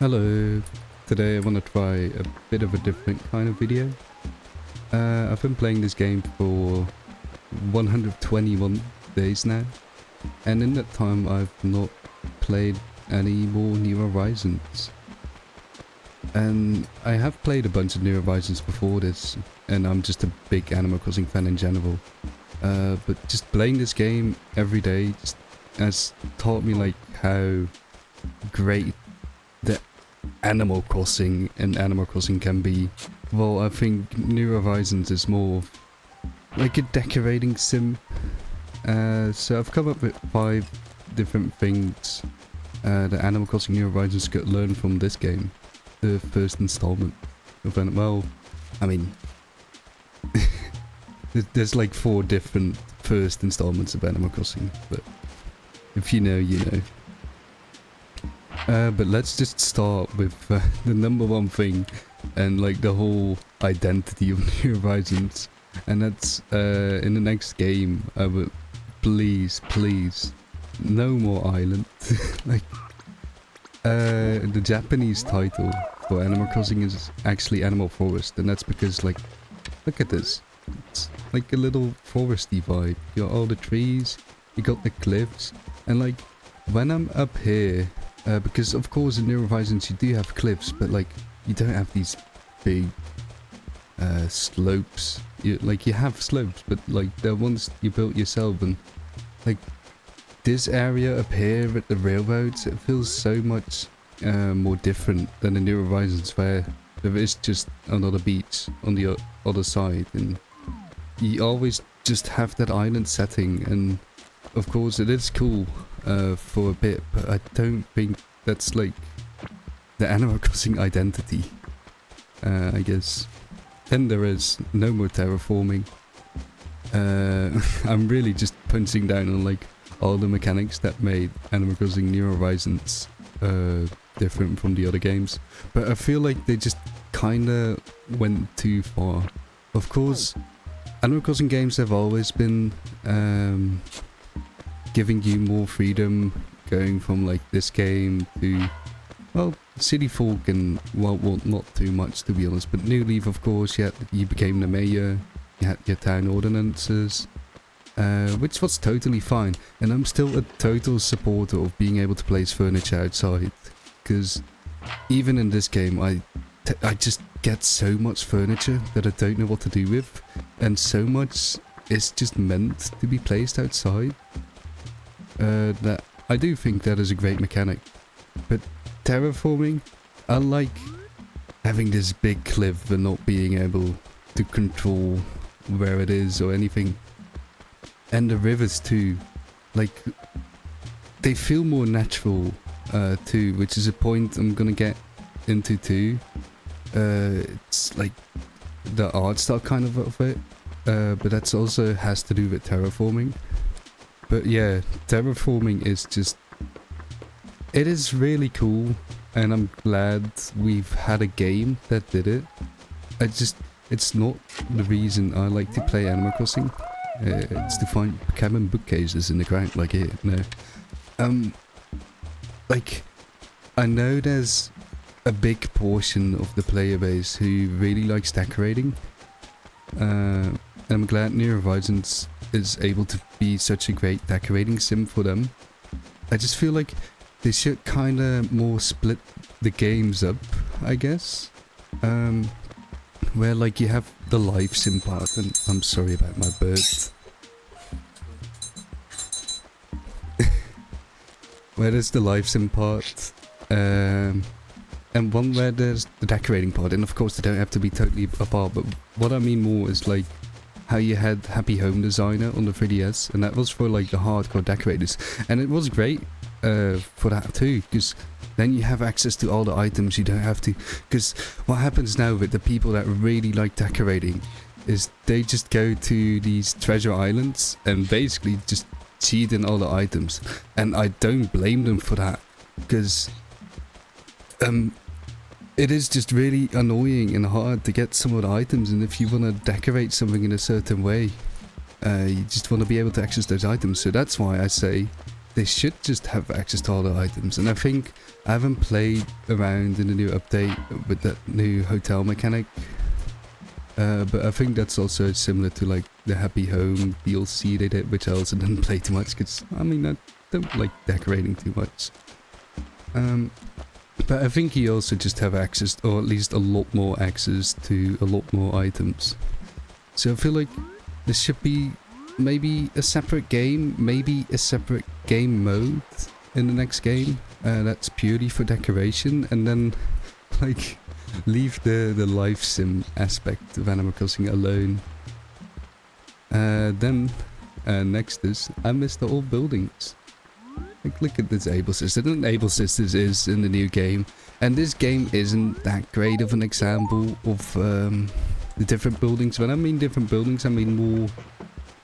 Hello, today I want to try a bit of a different kind of video. I've been playing this game for 121 days now, and in that time I've not played any more New Horizons. And I have played a bunch of New Horizons before this, and I'm just a big Animal Crossing fan in general. But just playing this game every day just has taught me like how great the Animal Crossing can be. Well, I think New Horizons is more like a decorating sim. So I've come up with 5 different things that Animal Crossing New Horizons could learn from this game. The first installment of well, I mean, there's like 4 different first installments of Animal Crossing, but if you know, you know. But let's just start with the number one thing and like the whole identity of New Horizons, and that's in the next game I would please no more island. Like the Japanese title for Animal Crossing is actually Animal Forest, and that's because like look at this, it's like a little foresty vibe. You got all the trees, you got the cliffs, and like when I'm up here, because of course in New Horizons you do have cliffs, but like you don't have these big slopes. You have slopes, but like they're ones you built yourself, and like this area up here at the railroads, it feels so much more different than in New Horizons, where there is just another beach on the other side, and you always just have that island setting. And of course it is cool for a bit, but I don't think that's like the Animal Crossing identity, I guess. Then there is no more terraforming. I'm really just punching down on like all the mechanics that made Animal Crossing New Horizons different from the other games, but I feel like they just kinda went too far. Of course, Animal Crossing games have always been giving you more freedom, going from like this game to, well, City Folk and well, not too much to be honest, but New Leaf, of course, you became the mayor, you had your town ordinances, which was totally fine, and I'm still a total supporter of being able to place furniture outside, because even in this game I just get so much furniture that I don't know what to do with, and so much is just meant to be placed outside. That I do think that is a great mechanic. But terraforming, I like having this big cliff and not being able to control where it is or anything. And the rivers too, like they feel more natural too, which is a point I'm gonna get into too. It's like the art style kind of it, but that's also has to do with terraforming. But yeah, terraforming is just, it is really cool, and I'm glad we've had a game that did it. It's not the reason I like to play Animal Crossing. It's to find cabin bookcases in the ground like here. No. Like, I know there's a big portion of the player base who really likes decorating. And I'm glad New Horizons is able to be such a great decorating sim for them. I just feel like they should kinda more split the games up, I guess. Where like you have the life sim part, and I'm sorry about my birds. Where there's the life sim part, and one where there's the decorating part, and of course they don't have to be totally apart, but what I mean more is like how you had Happy Home Designer on the 3DS, and that was for like the hardcore decorators, and it was great for that too, because then you have access to all the items. You don't have to, because what happens now with the people that really like decorating is they just go to these treasure islands and basically just cheat in all the items, and I don't blame them for that, because it is just really annoying and hard to get some of the items, and if you want to decorate something in a certain way, you just want to be able to access those items. So that's why I say they should just have access to all the items. And I think I haven't played around in the new update with that new hotel mechanic. But I think that's also similar to like the Happy Home DLC they did, which I also didn't play too much because, I mean, I don't like decorating too much. But I think you also just have access, or at least a lot more access to a lot more items. So I feel like this should be maybe a separate game, maybe a separate game mode in the next game. That's purely for decoration, and then like leave the life sim aspect of Animal Crossing alone. Then next is I miss the old buildings. Like, look at this Able Sisters. And Able Sisters is in the new game, and this game isn't that great of an example of the different buildings. When I mean different buildings, I mean more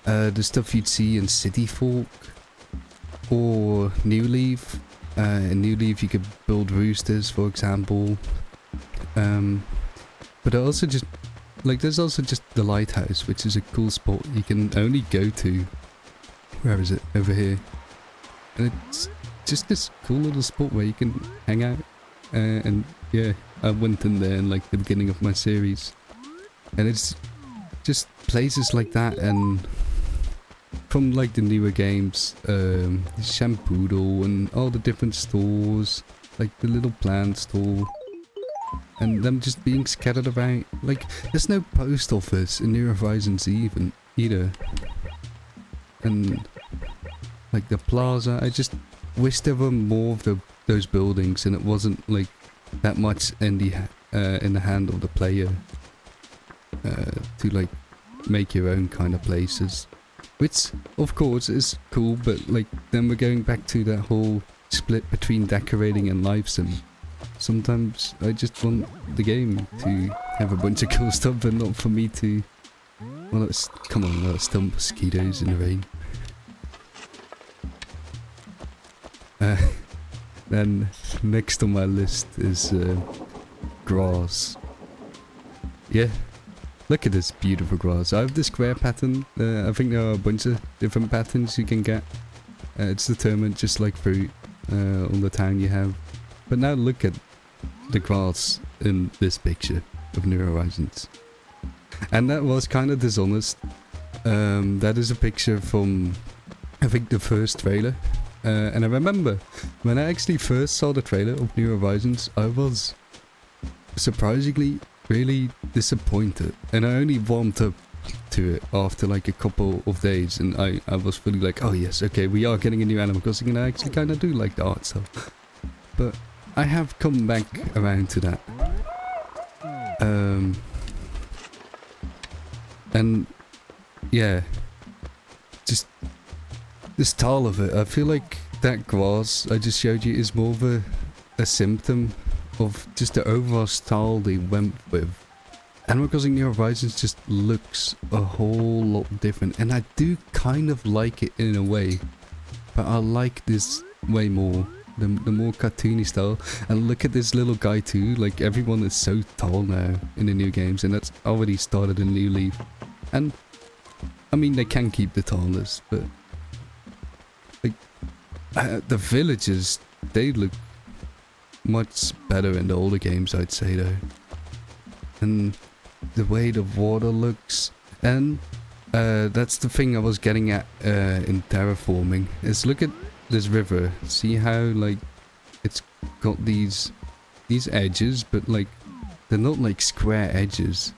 the stuff you'd see in City Folk or New Leaf. In New Leaf you could build roosters, for example. But also just like there's also just the lighthouse, which is a cool spot you can only go to. Where is it? Over here. And it's just this cool little spot where you can hang out. And yeah, I went in there in like the beginning of my series. And it's just places like that, and from like the newer games, Shampoodle and all the different stores, like the little plant store, and them just being scattered about. Like there's no post office in New Horizons either. And like the plaza, I just wish there were more of those buildings, and it wasn't like that much in the hand of the player to like make your own kind of places, which of course is cool. But like then we're going back to that whole split between decorating and life sim. Sometimes I just want the game to have a bunch of cool stuff, but not for me to. Well, come on, let's dump mosquitoes in the rain. Then next on my list is grass. Yeah, look at this beautiful grass. I have the square pattern. I think there are a bunch of different patterns you can get. It's determined just like fruit on the town you have. But now look at the grass in this picture of New Horizons. And that was kind of dishonest. That is a picture from, I think, the first trailer. And I remember when I actually first saw the trailer of New Horizons, I was surprisingly really disappointed, and I only warmed up to it after like a couple of days, and I was fully like, oh yes, okay, we are getting a new Animal Crossing, and I actually kind of do like the art style. But I have come back around to that. And yeah, just the style of it, I feel like that grass I just showed you is more of a symptom of just the overall style they went with. Animal Crossing New Horizons just looks a whole lot different, and I do kind of like it in a way, but I like this way more, the more cartoony style. And look at this little guy too, like everyone is so tall now in the new games, and that's already started in New Leaf. And I mean, they can keep the tallness, but like the villages, they look much better in the older games, I'd say though. And the way the water looks, and that's the thing I was getting at in terraforming, is look at this river. See how like it's got these edges, but like they're not like square edges.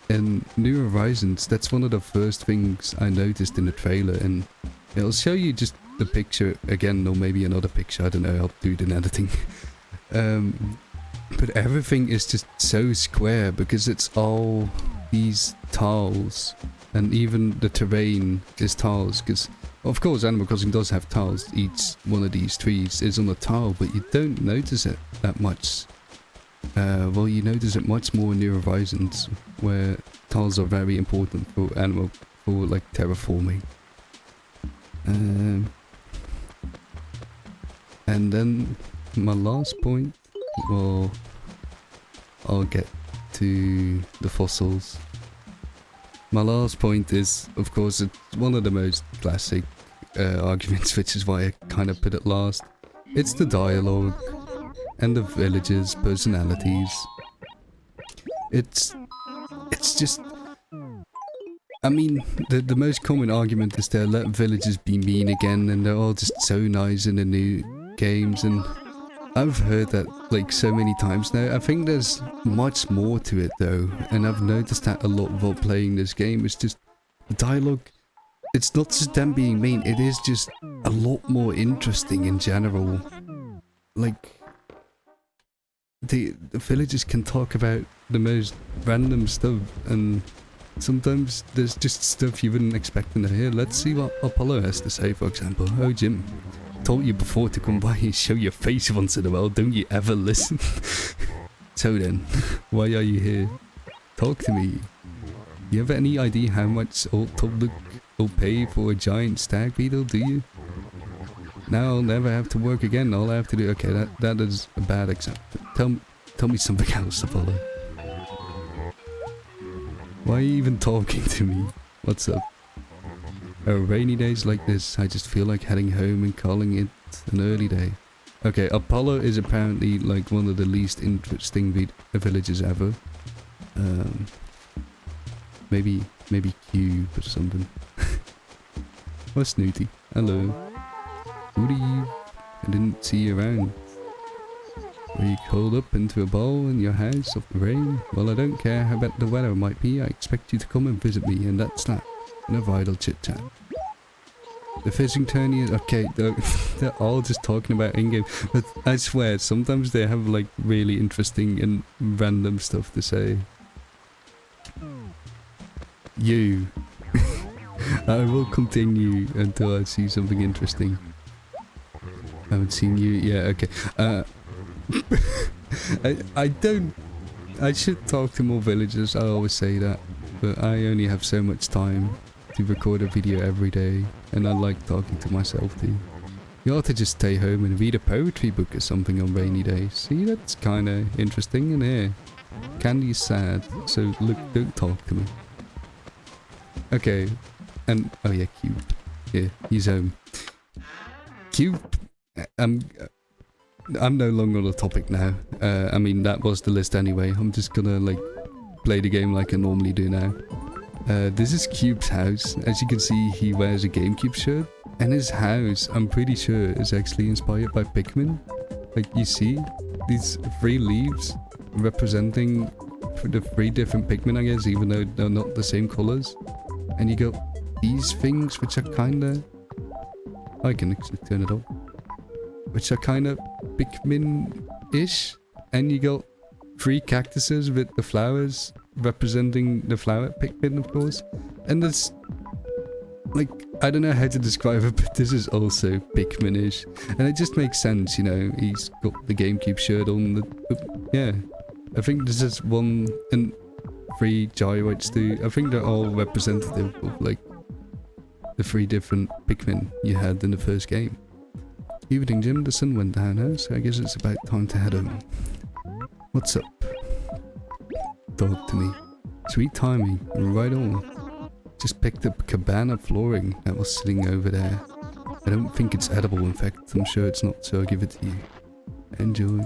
In New Horizons, that's one of the first things I noticed in the trailer, and it'll show you just the picture again, or maybe another picture, I don't know, I'll do it in editing. But everything is just so square because it's all these tiles, and even the terrain is tiles, because of course Animal Crossing does have tiles. Each one of these trees is on a tile, but you don't notice it that much. Well, you notice it much more in New Horizons, where tiles are very important for like terraforming. And then my last point, well, I'll get to the fossils. My last point is, of course, it's one of the most classic arguments, which is why I kind of put it last. It's the dialogue and the villagers' personalities. It's just, I mean, the most common argument is they'll let villagers be mean again, and they're all just so nice in the new games, and I've heard that like so many times now. I think there's much more to it though, and I've noticed that a lot while playing this game. It's just the dialogue. It's not just them being mean, it is just a lot more interesting in general. Like, the villagers can talk about the most random stuff, and sometimes there's just stuff you wouldn't expect to hear. Let's see what Apollo has to say, for example. Oh, Jim. Told you before to come by and show your face once in a while, don't you ever listen? So then, why are you here? Talk to me. You have any idea how much old Tublook will pay for a giant stag beetle, do you? Now I'll never have to work again, all I have to do... Okay, that is a bad example. Tell me something else, Apollo. Why are you even talking to me? What's up? Oh, rainy days like this, I just feel like heading home and calling it an early day. Okay, Apollo is apparently like one of the least interesting villagers ever. Maybe Cube or something. What's Snooty? Hello. Who do you? I didn't see you around. Were you curled up into a ball in your house of the rain? Well, I don't care how bad the weather might be, I expect you to come and visit me, and that's that. No vital chit-chat. The fishing tourney is... Okay, they're all just talking about in-game. But I swear, sometimes they have like really interesting and random stuff to say. You. I will continue until I see something interesting. I haven't seen you... Yeah, okay. I don't... I should talk to more villagers, I always say that. But I only have so much time to record a video every day, and I like talking to myself too. You ought to just stay home and read a poetry book or something on rainy days. See, that's kinda interesting in here. Candy is sad, so look, don't talk to me. Okay, and oh yeah, Cube. Yeah, he's home. Cube, I'm no longer on the topic now. I mean, that was the list anyway. I'm just gonna like play the game like I normally do now. This is Cube's house. As you can see, he wears a Gamecube shirt, and his house, I'm pretty sure, is actually inspired by Pikmin. Like, you see these 3 leaves representing the 3 different Pikmin, I guess, even though they're not the same colors. And you got these things, which are kinda... I can actually turn it off. Which are kinda Pikmin-ish. And you got 3 cactuses with the flowers representing the flower Pikmin, of course. And there's... like, I don't know how to describe it, but this is also Pikmin-ish. And it just makes sense, you know, he's got the Gamecube shirt on. Yeah. I think this is 1 and 3 gyroids too. I think they're all representative of, like, the 3 different Pikmin you had in the first game. Evening, Jim. The sun went down now, so I guess it's about time to head home. What's up? Talk to me. Sweet timing. Right on. Just picked up cabana flooring that was sitting over there. I don't think it's edible, in fact. I'm sure it's not, so I'll give it to you. Enjoy.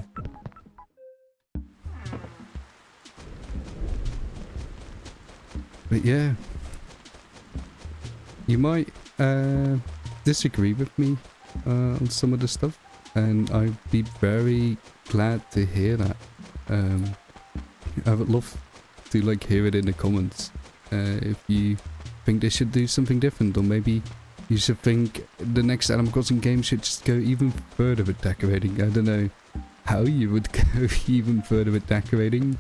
But yeah. You might disagree with me on some of the stuff, and I'd be very glad to hear that. I would love to like hear it in the comments if you think they should do something different, or maybe you should think the next Animal Crossing game should just go even further with decorating. I don't know how you would go even further with decorating,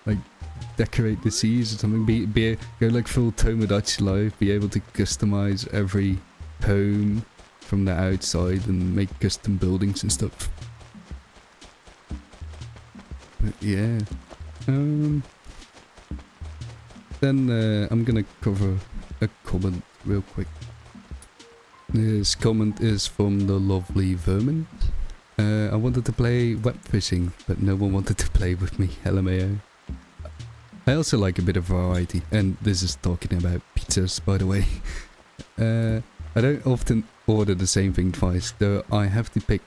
like decorate the seas or something. Go like full Tomodachi Life, be able to customize every home from the outside and make custom buildings and stuff. But yeah. Then I'm gonna cover a comment real quick. This comment is from the lovely Vermin. I wanted to play web fishing, but no one wanted to play with me. LMAO. I also like a bit of variety, and this is talking about pizzas, by the way. I don't often order the same thing twice, though I have to pick,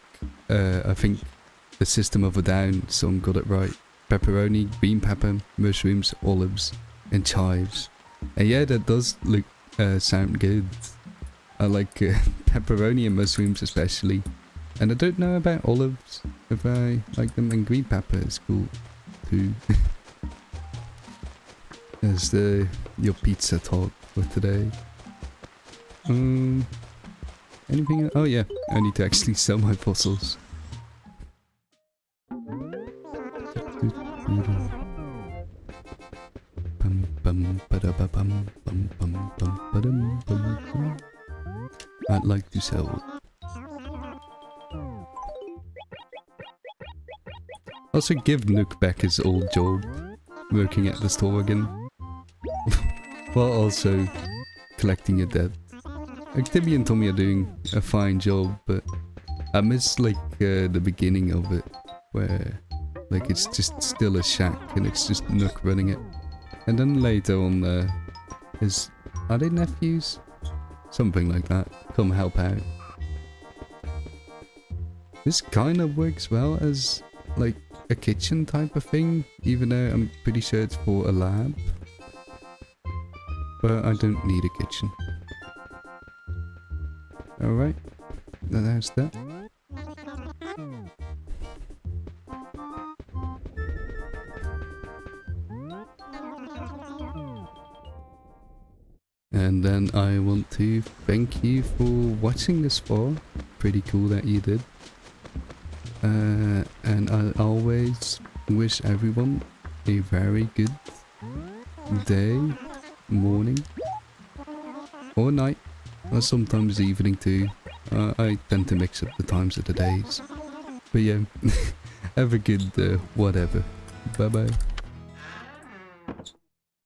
I think, the System of a Down song got it right. Pepperoni, green pepper, mushrooms, olives, and chives. And yeah, that does look, sound good. I like pepperoni and mushrooms especially. And I don't know about olives, if I like them, and green pepper is cool too. As your pizza talk for today. Anything? Oh yeah, I need to actually sell my fossils. I'd like to sell. Also give Nook back his old job, working at the store again. While also collecting a debt. Like Tibby and Tommy are doing a fine job, but I miss like the beginning of it, where like it's just still a shack and it's just Nook running it. And then later on are they nephews? Something like that. Come help out. This kind of works well as like a kitchen type of thing, even though I'm pretty sure it's for a lab. But I don't need a kitchen. Alright, there's that. And then I want to thank you for watching this far. Pretty cool that you did. And I always wish everyone a very good day, morning, or night, or sometimes evening too. I tend to mix up the times of the days. But yeah, have a good whatever. Bye bye.